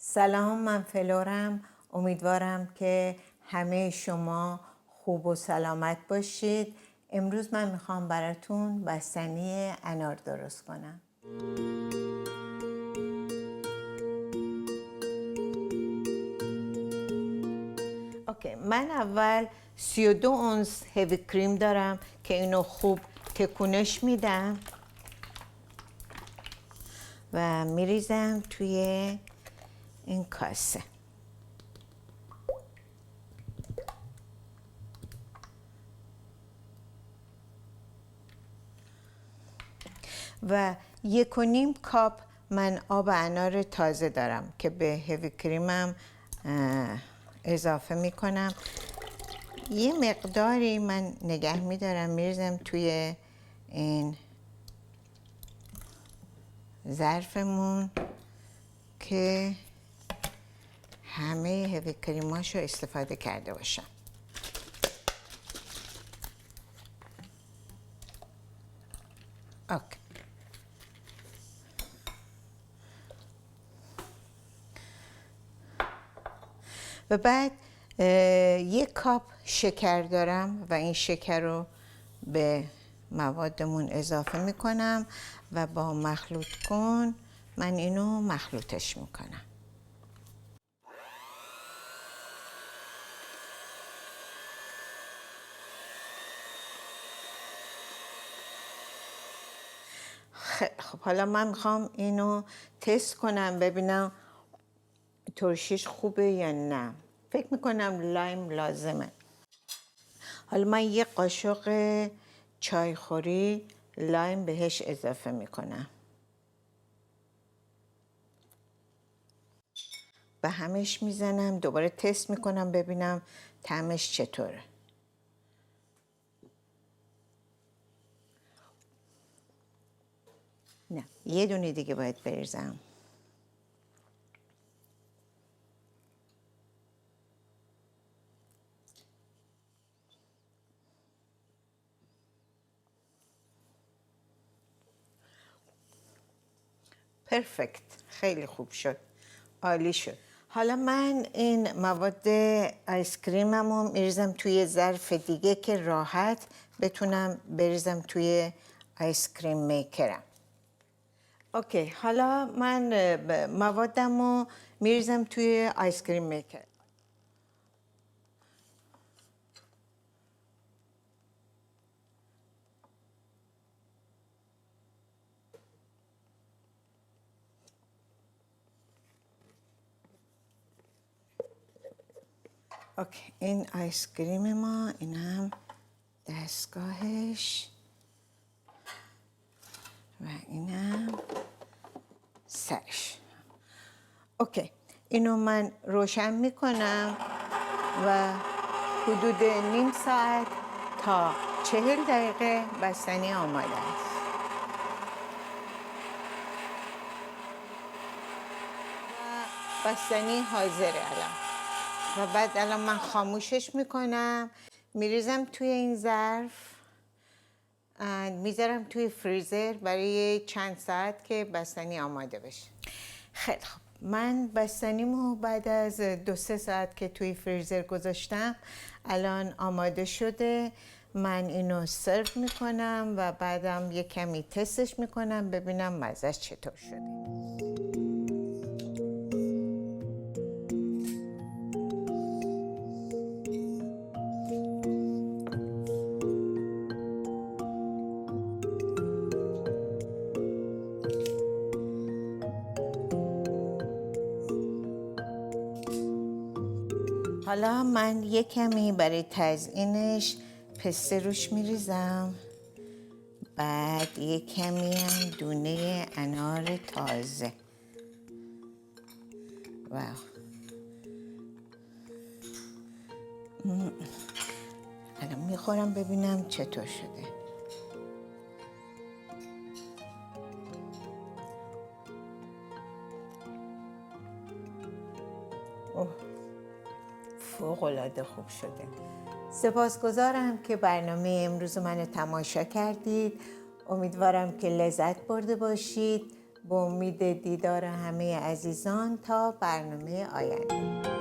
سلام، من فلورم. امیدوارم که همه شما خوب و سلامت باشید. امروز من میخوام براتون بستنی انار درست کنم. اوکی، من اول 32 اونس هیوی کریم دارم که اینو خوب تکونش میدم و میریزم توی این کاسه. و 1.5 کاپ من آب انار تازه دارم که به هیوی کریمم اضافه میکنم. یه مقداری من نگه میدارم میریزم توی این ظرفمون که همه هیوی کریماشو استفاده کرده باشم. اوکی. و بعد 1 کاپ شکر دارم و این شکر رو به موادمون اضافه میکنم و با مخلوط کن من اینو مخلوطش میکنم. خب حالا من میخوام اینو تست کنم ببینم ترشیش خوبه یا نه. فکر میکنم لایم لازمه. حالا من 1 قاشق چایخوری لایم بهش اضافه میکنم. به همش میزنم، دوباره تست میکنم ببینم طعمش چطوره. نه، یه دونه دیگه باید بریزم. پرفکت، خیلی خوب شد، عالی شد. حالا من این مواد آیس کریممو میریزم توی ظرف دیگه که راحت بتونم بریزم توی آیس کریم میکرم. اوکی، حالا من موادمو میریزم توی آیس کریم میکر. اوکی، این آیس کریم ما، اینم دستگاهش و اینم سرش. اوکی، اینو من روشن میکنم و حدود نیم ساعت تا 40 دقیقه بستنی آماده است. و بستنی حاضره الان. و بعد الان من خاموشش میکنم، میریزم توی این ظرف، میذارم توی فریزر برای چند ساعت که بستنی آماده بشه. خیلی خوب، من بستنیمو بعد از 2-3 ساعت که توی فریزر گذاشتم الان آماده شده. من اینو سرو میکنم و بعدم یه کمی تستش میکنم ببینم مزهش چطور شده. حالا من یه کمی برای تزیینش پسته روش میریزم، بعد یه کمی هم دونه انار تازه. واو، الان میخورم ببینم چطور شده. اوه، فوق‌العاده خوب شده. سپاسگزارم که برنامه امروز منو تماشا کردید. امیدوارم که لذت برده باشید. با امید دیدار همه عزیزان تا برنامه آینده.